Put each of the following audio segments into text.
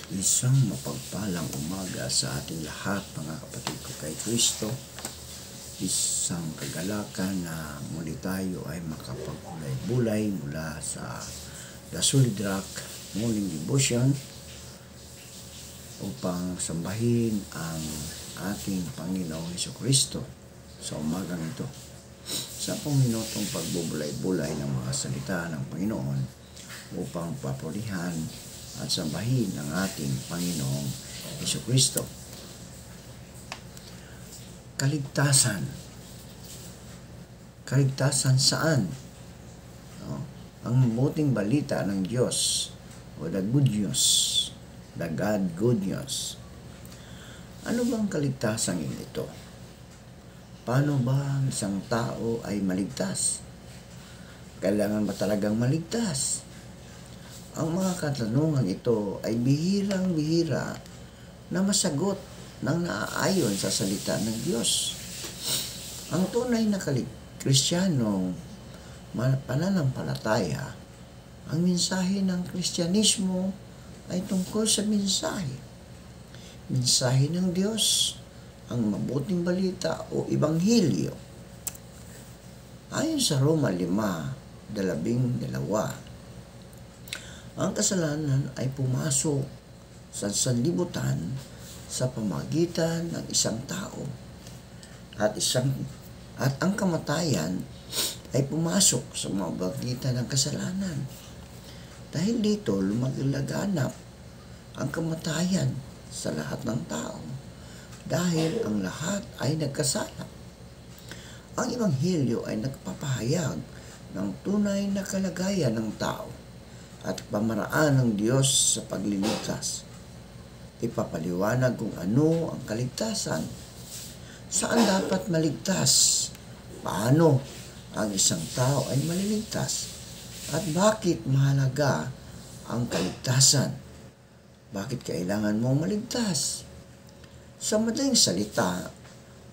Isang mapagpalang umaga sa ating lahat, mga kapatid ko kay Kristo. Isang kagalakan na muli tayo ay makapagbulay-bulay mula sa The Solid Rock Morning Devotion upang sambahin ang ating Panginoong Hesukristo sa umagang ito. Sa minutong pagbubulay-bulay ng mga salita ng Panginoon upang papurihan at sambahin ang ating Panginoong Hesukristo. Kaligtasan. Kaligtasan saan? Ang mabuting balita ng Diyos o the good news, the God good news. Ano bang kaligtasan ito? Paano ba ang isang tao ay maligtas? Kailangan ba talagang maligtas? Ang mga katanungan ito ay bihirang-bihira na masagot ng naaayon sa salita ng Diyos. Ang tunay na Kristiyanong pananampalataya, ang mensahe ng Kristyanismo ay tungkol sa mensahe. Mensahe ng Diyos, ang mabuting balita o Ebanghelyo. Ayon sa Roma 5:12, ang kasalanan ay pumasok sa sanlibutan sa pamagitan ng isang tao at ang kamatayan ay pumasok sa pamagitan ng kasalanan. Dahil dito lumalaganap ang kamatayan sa lahat ng tao dahil ang lahat ay nagkasala. Ang Ebanghelyo ay nagpapahayag ng tunay na kalagayan ng tao at pamaraan ng Diyos sa pagliligtas. Ipapaliwanag kung ano ang kaligtasan, saan dapat maligtas, paano ang isang tao ay maliligtas, at bakit mahalaga ang kaligtasan. Bakit kailangan mong maligtas? Sa madaling salita,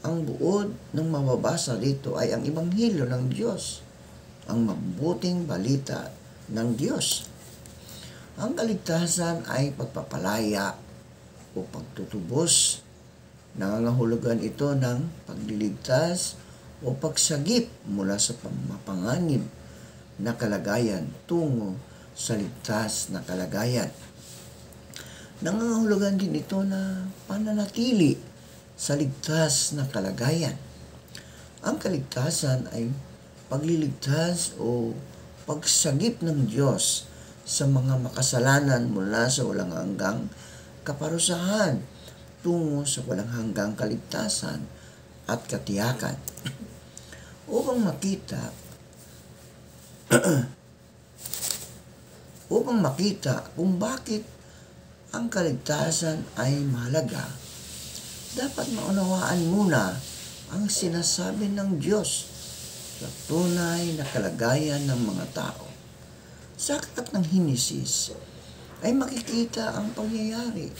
ang buod ng mababasa dito ay ang Ebanghelyo ng Diyos, ang mabuting balita ng Diyos. Ang kaligtasan ay pagpapalaya o pagtutubos. Nangangahulugan ito ng pagliligtas o pagsagip mula sa mapanganib na kalagayan tungo sa ligtas na kalagayan. Nangangahulugan din ito na pananatili sa ligtas na kalagayan. Ang kaligtasan ay pagliligtas o pagsagip ng Diyos sa mga makasalanan mula sa walang hanggang kaparusahan tungo sa walang hanggang kaligtasan at katiyakan. Upang makita kung bakit ang kaligtasan ay mahalaga, dapat maunawaan muna ang sinasabi ng Diyos sa tunay na kalagayan ng mga tao. Sa aklat ng Henesis ay makikita ang pangyayari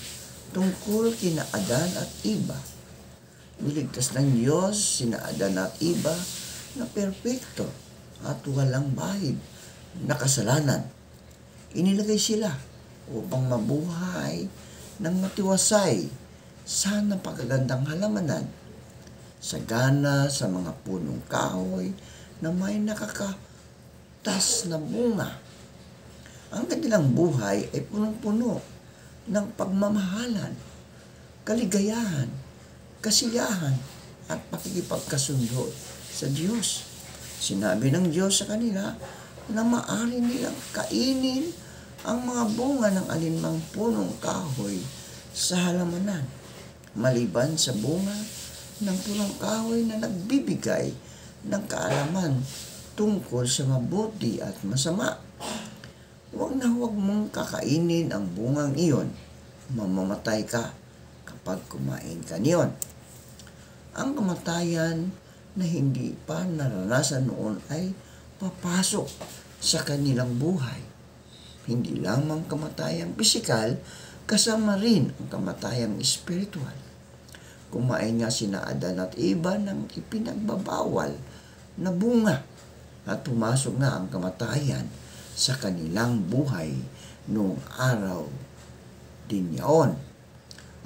tungkol kina Adan at Eva. Niligtas ng Diyos sina Adan at Eva na perpekto at walang bahid na kasalanan. Inilagay sila upang mabuhay ng matiwasay sa napakagandang halamanan, sagana sa mga punong kahoy na may nakakatas na bunga. Ang kanilang buhay ay punong-puno ng pagmamahalan, kaligayahan, kasiyahan at pakikipagkasundo sa Diyos. Sinabi ng Diyos sa kanila na maaari nilang kainin ang mga bunga ng alinmang punong kahoy sa halamanan, maliban sa bunga ng punong kahoy na nagbibigay ng kaalaman tungkol sa mabuti at masama. Huwag mong kakainin ang bungang iyon, mamamatay ka kapag kumain ka niyon. Ang kamatayan na hindi pa naranasan noon ay papasok sa kanilang buhay. Hindi lamang kamatayang pisikal, kasama rin ang kamatayang espiritual. Kumain nga sina Adan at Eva ng ipinagbabawal na bunga at pumasok na ang kamatayan sa kanilang buhay noong araw din yaon.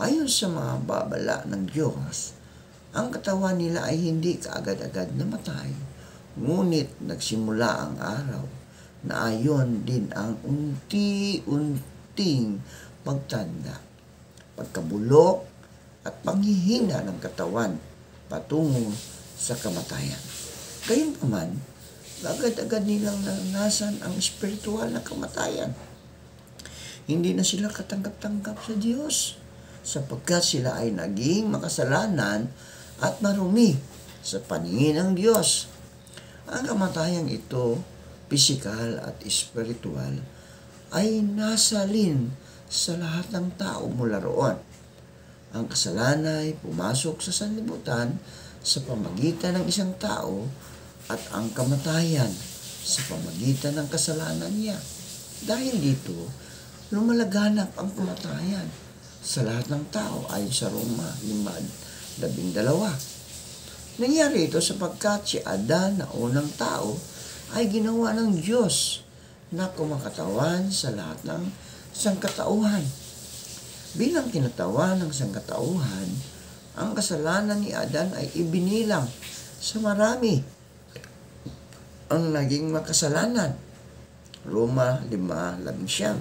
Ayon sa mga babala ng Diyos, ang katawan nila ay hindi kaagad-agad namatay, ngunit nagsimula ang araw na ayon din ang unti-unting pagtanda, pagkabulok at panghihina ng katawan patungo sa kamatayan. Gayunpaman, agad-agad nilang naranasan ang espiritual na kamatayan. Hindi na sila katanggap-tanggap sa Diyos sapagkat sila ay naging makasalanan at marumi sa paningin ng Diyos. Ang kamatayang ito, pisikal at espiritual, ay nasalin sa lahat ng tao mula roon. Ang kasalanan ay pumasok sa sanlibutan sa pamagitan ng isang tao at ang kamatayan sa pamagitan ng kasalanan niya. Dahil dito, lumalaganap ang kamatayan sa lahat ng tao ayon sa Roma 5:12. Nangyari ito sapagkat si Adan na unang tao ay ginawa ng Diyos na kumakatawan sa lahat ng sangkatauhan. Bilang kinatawan ng sangkatauhan, ang kasalanan ni Adan ay ibinilang sa marami ang naging makasalanan. Roma 5:11.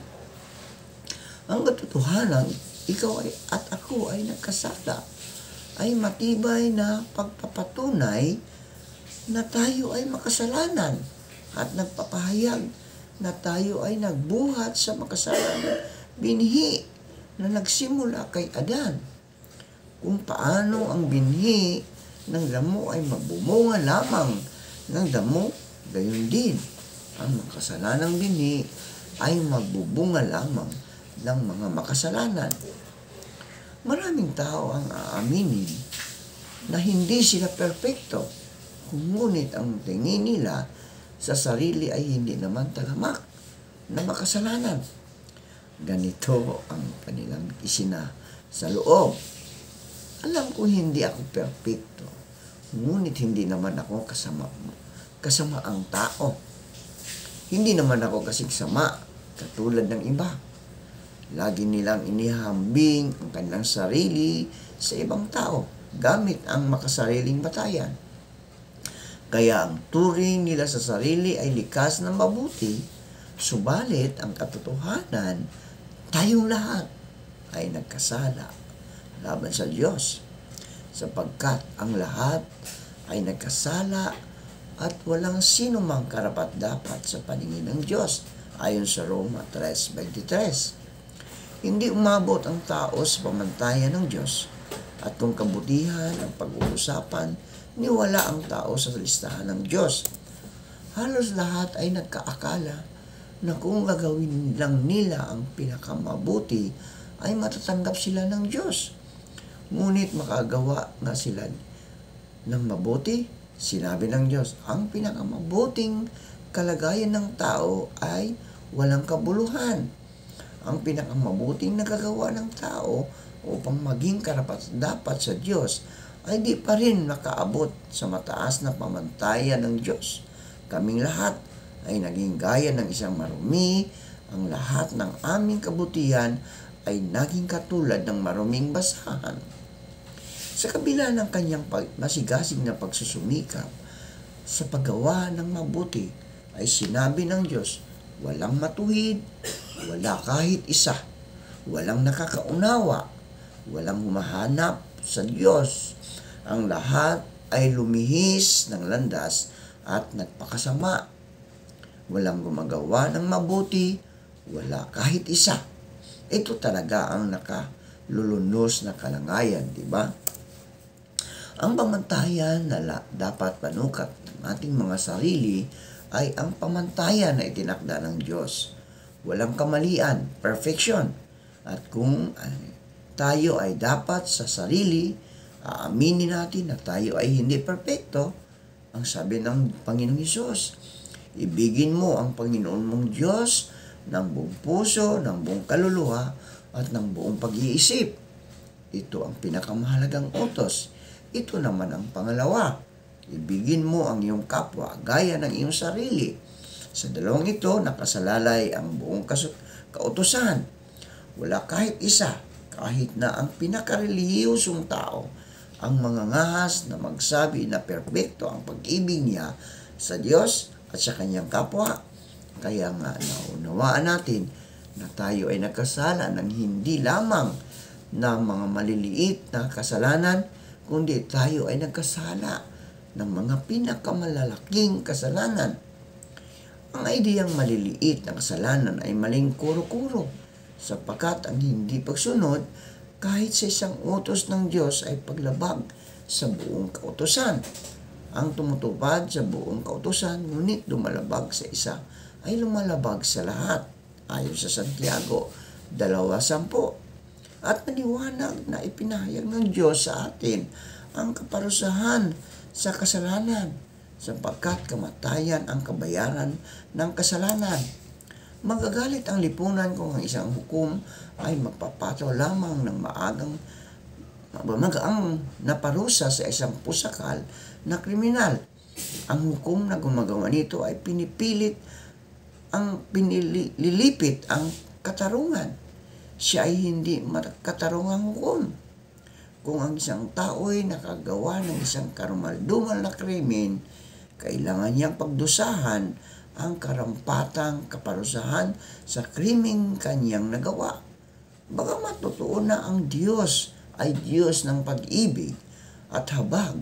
Ang katotohanan, ikaw at ako ay nagkasala, ay matibay na pagpapatunay na tayo ay makasalanan at nagpapahayag na tayo ay nagbuhat sa makasalanan binhi na nagsimula kay Adan. Kung paano ang binhi ng damo ay mabumunga lamang ng damo, gayon din ang makasalanang binhi ay magbubunga lamang ng mga makasalanan. Maraming tao ang aaminin na hindi sila perpekto, ngunit ang tingin nila sa sarili ay hindi naman talamak na makasalanan. Ganito ang kanilang sa loob. Alam ko hindi ako perpekto, ngunit hindi naman ako kasama ang tao. Hindi naman ako kasing sama katulad ng iba. Lagi nilang inihambing ang kanilang sarili sa ibang tao gamit ang makasariling batayan. Kaya ang turing nila sa sarili ay likas na mabuti, subalit ang katotohanan, tayong lahat ay nagkasala laban sa Diyos, sapagkat ang lahat ay nagkasala at walang sino mang karapat-dapat sa paningin ng Diyos, ayon sa Roma 3:23. Hindi umabot ang tao sa pamantayan ng Diyos, at kung kabutihan ang pag-uusapan, niwala ang tao sa listahan ng Diyos. Halos lahat ay nagkaakala na kung gagawin lang nila ang pinakamabuti, ay matatanggap sila ng Diyos. Ngunit makagawa nga sila ng mabuti, sinabi ng Diyos, ang pinakamabuting kalagayan ng tao ay walang kabuluhan. Ang pinakamabuting nagagawa ng tao upang maging karapat-dapat sa Diyos ay di pa rin nakaabot sa mataas na pamantayan ng Diyos. Kaming lahat ay naging gaya ng isang marumi, ang lahat ng aming kabutihan ay naging katulad ng maruming basahan. Sa kabila ng kanyang masigasig na pagsusumikap sa paggawa ng mabuti, ay sinabi ng Diyos, walang matuwid, wala kahit isa, walang nakakaunawa, walang humahanap sa Diyos. Ang lahat ay lumihis ng landas at nagpakasama. Walang gumagawa ng mabuti, wala kahit isa. Ito talaga ang nakalulunos na kalangayan, di ba? Ang pamantayan na dapat panukat ng ating mga sarili ay ang pamantayan na itinakda ng Diyos. Walang kamalian, perfection. At kung tayo ay dapat sa sarili, aaminin natin na tayo ay hindi perfecto, ang sabi ng Panginoong Hesus, ibigin mo ang Panginoon mong Diyos ng buong puso, ng buong kaluluwa, at ng buong pag-iisip. Ito ang pinakamahalagang utos. Ito naman ang pangalawa. Ibigin mo ang iyong kapwa gaya ng iyong sarili. Sa dalawang ito, nakasalalay ang buong kautusan. Wala kahit isa, kahit na ang pinakarelihiyosong tao, ang mangangahas na magsabi na perpekto ang pag-ibig niya sa Diyos at sa kanyang kapwa. Kaya nga naunawaan natin na tayo ay nagkasala ng hindi lamang na mga maliliit na kasalanan, kundi tayo ay nagkasala ng mga pinakamalalaking kasalanan. Ang ideyang maliliit na kasalanan ay maling kuro-kuro, sapagkat ang hindi pagsunod kahit sa isang utos ng Diyos ay paglabag sa buong kautusan. Ang tumutupad sa buong kautusan, ngunit lumalabag sa isa, ay lumalabag sa lahat, ayon sa Santiago 2:10. At maliwanag na ipinahayag ng Diyos sa atin ang kaparusahan sa kasalanan, sapagkat kamatayan ang kabayaran ng kasalanan. Magagalit ang lipunan kung ang isang hukom ay magpapato lamang ng magaang naparusa sa isang pusakal na kriminal. Ang hukom na gumagawa nito ay pinililipit ang katarungan. Siya ay hindi makatarungang hukom. Kung ang isang tao ay nakagawa ng isang karumaldumal na krimen, kailangan niyang pagdusahan ang karampatang kaparusahan sa krimeng kanyang nagawa. Bagamat totoo na ang Diyos ay Diyos ng pag-ibig at habag,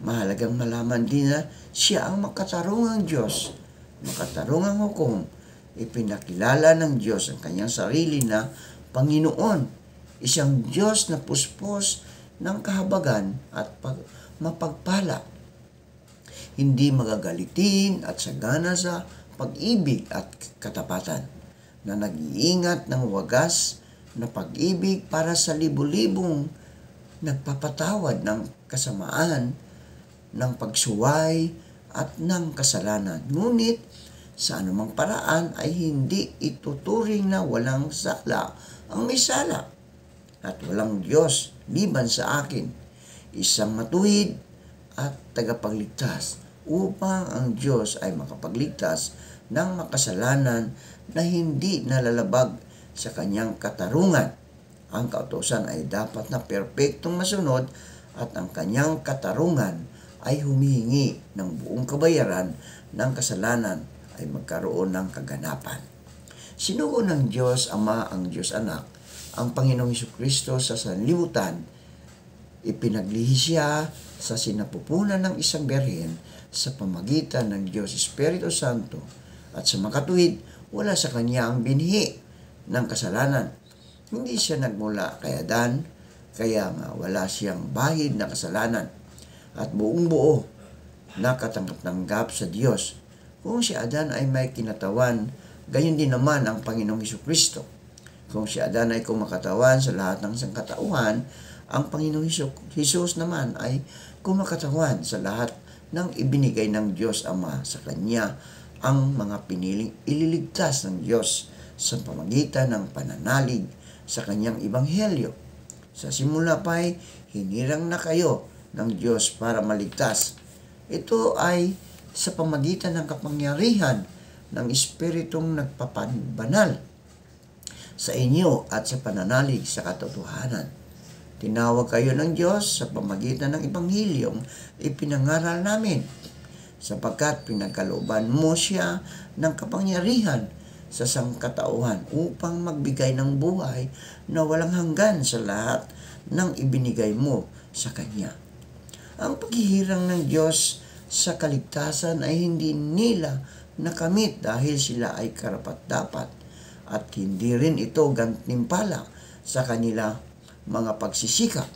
mahalagang malaman din na siya ang makatarungang Diyos, makatarungang hukom. Ipinakilala ng Diyos ang kanyang sarili na Panginoon, isang Diyos na puspos ng kahabagan at mapagpala, hindi magagalitin at sagana sa pag-ibig at katapatan, na nag-iingat ng wagas na pag-ibig para sa libu-libong nagpapatawad ng kasamaan, ng pagsuway at ng kasalanan. Ngunit sa anumang paraan ay hindi ituturing na walang sala ang may sala, at walang Diyos liban sa akin, isang matuwid at tagapagligtas, upang ang Diyos ay makapagligtas ng makasalanan na hindi nalalabag sa kanyang katarungan. Ang kautusan ay dapat na perpektong masunod at ang kanyang katarungan ay humihingi ng buong kabayaran ng kasalanan ay magkaroon ng kaganapan. Sinugo ng Diyos Ama ang Diyos Anak, ang Panginoong Hesukristo sa sanlibutan. Ipinaglihi siya sa sinapupunan ng isang berhen sa pamagitan ng Diyos Espiritu Santo, at sa makatuwid, wala sa kanya ang binhi ng kasalanan. Hindi siya nagmula kay Adan, kaya nga wala siyang bahid na kasalanan, at buong buo nakatanggap sa Diyos. Kung si Adan ay may kinatawan, gayon din naman ang Panginoong Hesukristo. Kung si Adan ay kumakatawan sa lahat ng sangkatauhan, ang Panginoong Hesus naman ay kumakatawan sa lahat ng ibinigay ng Diyos Ama sa Kanya, ang mga piniling ililigtas ng Diyos sa pamagitan ng pananalig sa Kanyang Ebanghelyo. Sa simula pa'y hinirang na kayo ng Diyos para maligtas. Ito ay sa pamagitan ng kapangyarihan ng Espiritong nagpapabanal sa inyo at sa pananalig sa katotohanan. Tinawag kayo ng Diyos sa pamagitan ng Ebanghilyong ipinangaral namin, sapagkat pinagkalooban mo siya ng kapangyarihan sa sangkatauhan upang magbigay ng buhay na walang hanggan sa lahat ng ibinigay mo sa Kanya. Ang paghihirang ng Diyos sa kaligtasan ay hindi nila nakamit dahil sila ay karapat-dapat, at hindi rin ito gantimpala sa kanila mga pagsisikap.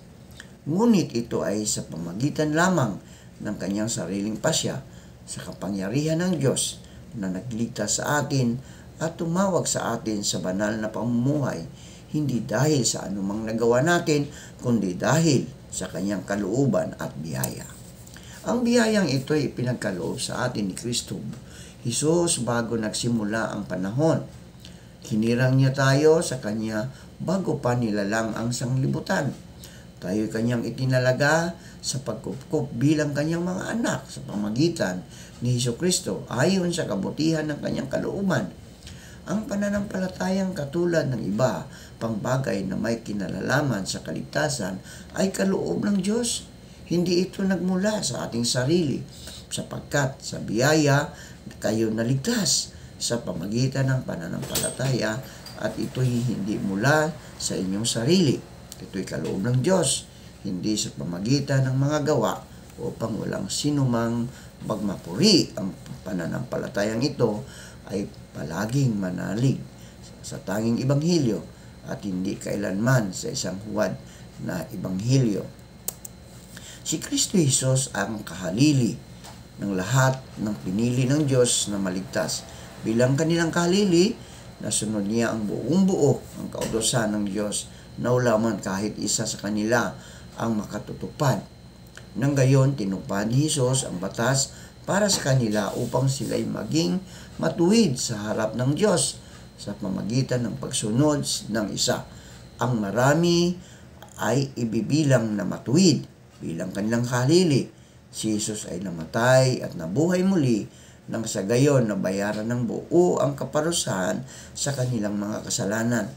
Ngunit ito ay sa pamagitan lamang ng kanyang sariling pasya sa kapangyarihan ng Diyos na nagligtas sa atin at tumawag sa atin sa banal na pamumuhay, hindi dahil sa anumang nagawa natin, kundi dahil sa kanyang kalooban at biyaya. Ang biyayang ito ay pinagkaloob sa atin ni Kristo Hesus bago nagsimula ang panahon. Hinirang niya tayo sa Kanya bago pa nilalang ang sanglibutan. Tayo'y Kanyang itinalaga sa pagkupkup bilang Kanyang mga anak sa pamagitan ni Hesukristo ayon sa kabutihan ng Kanyang kalooban. Ang pananampalatayang katulad ng iba pang bagay na may kinalalaman sa kaligtasan ay kaloob ng Diyos. Hindi ito nagmula sa ating sarili, sapagkat sa biyaya kayo naligtas sa pamagitan ng pananampalataya, at ito'y hindi mula sa inyong sarili. Ito'y kaloob ng Diyos, hindi sa pamagitan ng mga gawa, upang walang sinumang magmapuri. Ang pananampalatayang ito ay palaging manalig sa tanging ibanghilyo at hindi kailanman sa isang huwad na ibanghilyo. Si Kristo Jesus ang kahalili ng lahat ng pinili ng Diyos na maligtas. Bilang kanilang kahalili, nasunod niya ang buong buo ang kautusan ng Diyos na wala man kahit isa sa kanila ang makatutupad. Nang gayon, tinupad ni Jesus ang batas para sa kanila upang sila'y maging matuwid sa harap ng Diyos sa pamagitan ng pagsunod ng isa. Ang marami ay ibibilang na matuwid bilang kanilang kahalili. Si Jesus ay namatay at nabuhay muli nang sa gayon na bayaran ng buo ang kaparusahan sa kanilang mga kasalanan.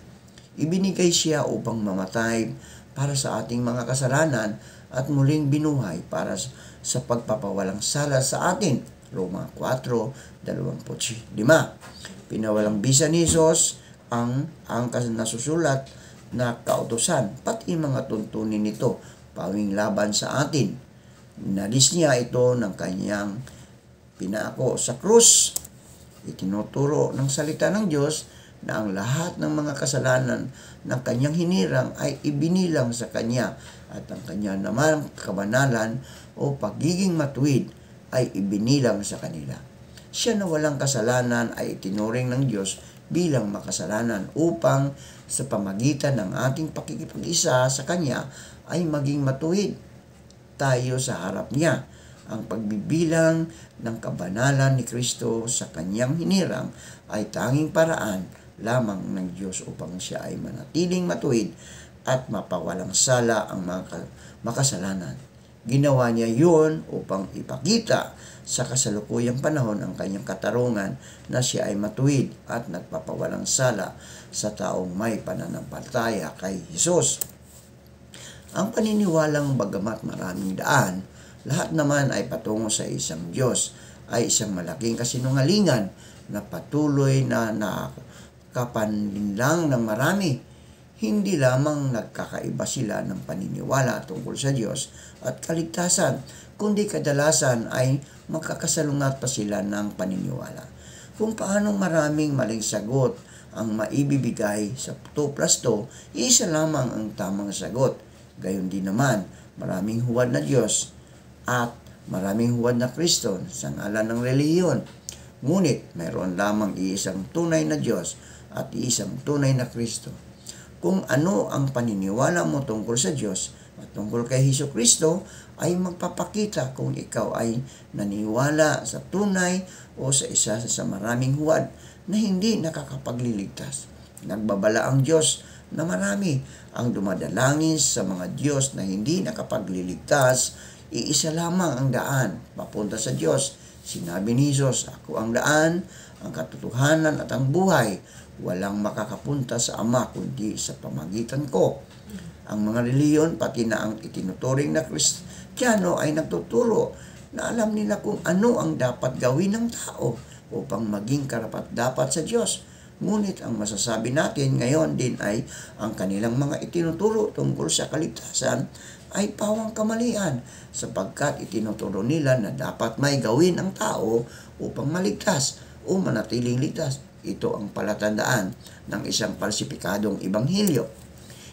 Ibinigay siya upang mamatay para sa ating mga kasalanan at muling binuhay para sa pagpapawalang sala sa atin. Roma 4:25. Pinawalang bisa ni Jesus ang nasusulat na kautusan, pati mga tuntunin nito, pawing laban sa atin. Nalis niya ito ng kanyang pinako sa krus. Itinuturo ng salita ng Diyos na ang lahat ng mga kasalanan ng kanyang hinirang ay ibinilang sa kanya, at ang kanya naman kabanalan o pagiging matuwid ay ibinilang sa kanila. Siya na walang kasalanan ay itinuring ng Diyos bilang makasalanan upang sa pamagitan ng ating pakikipag-isa sa kanya ay maging matuwid tayo sa harap niya. Ang pagbibilang ng kabanalan ni Kristo sa kanyang hinirang ay tanging paraan lamang ng Diyos upang siya ay manatiling matuwid at mapawalang sala ang mga makasalanan. Ginawa niya yun upang ipakita sa kasalukuyang panahon ang kanyang katarungan na siya ay matuwid at nagpapawalang sala sa taong may pananampalataya kay Jesus. Ang paniniwalang bagamat maraming daan, lahat naman ay patungo sa isang Diyos, ay isang malaking kasinungalingan na patuloy na nakapanlinlang ng marami. Hindi lamang nagkakaiba sila ng paniniwala tungkol sa Diyos at kaligtasan, kundi kadalasan ay magkakasalungat pa sila ng paniniwala. Kung paanong maraming maling sagot ang maibibigay sa 2+2, isa lamang ang tamang sagot. Gayon din naman, maraming huwad na Diyos at maraming huwad na Kristo sa ngalan ng relihiyon. Ngunit mayroon lamang iisang tunay na Diyos at iisang tunay na Kristo. Kung ano ang paniniwala mo tungkol sa Diyos at tungkol kay Hesukristo ay magpapakita kung ikaw ay naniwala sa tunay o sa isa sa maraming huwad na hindi nakakapagliligtas. Nagbabala ang Diyos na marami ang dumadalangin sa mga Diyos na hindi nakapagliligtas. Iisa lamang ang daan papunta sa Diyos. Sinabi ni Jesus, "Ako ang daan, ang katotohanan at ang buhay. Walang makakapunta sa Ama kundi sa pamagitan ko." Ang mga reliyon, pati na ang itinuturing na Kristiyano ay nagtuturo na alam nila kung ano ang dapat gawin ng tao upang maging karapat-dapat sa Diyos. Ngunit ang masasabi natin ngayon din ay ang kanilang mga itinuturo tungkol sa kaligtasan ay pawang kamalian, sapagkat itinuturo nila na dapat may gawin ang tao upang maligtas o manatiling ligtas. Ito ang palatandaan ng isang falsipikadong ibanghilyo.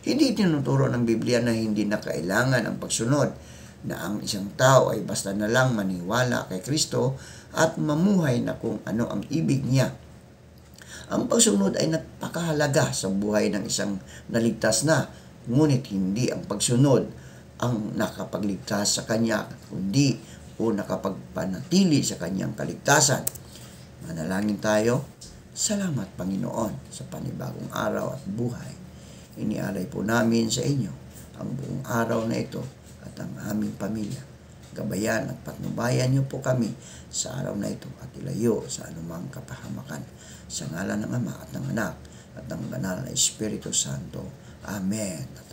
Hindi tinuturo ng Biblia na hindi na kailangan ang pagsunod, na ang isang tao ay basta na lang maniwala kay Kristo at mamuhay na kung ano ang ibig niya. Ang pagsunod ay napakahalaga sa buhay ng isang naligtas na, ngunit hindi ang pagsunod ang nakapagligtas sa kanya, kundi o nakapagpanatili sa kanyang kaligtasan. Manalangin tayo. Salamat, Panginoon, sa panibagong araw at buhay. Inialay po namin sa inyo ang buong araw na ito at ang aming pamilya. gabayan at patnubayan niyo po kami sa araw na ito at ilayo sa anumang kapahamakan. Sa ngalan ng Ama at ng Anak at ng Banal na Espiritu Santo. Amen.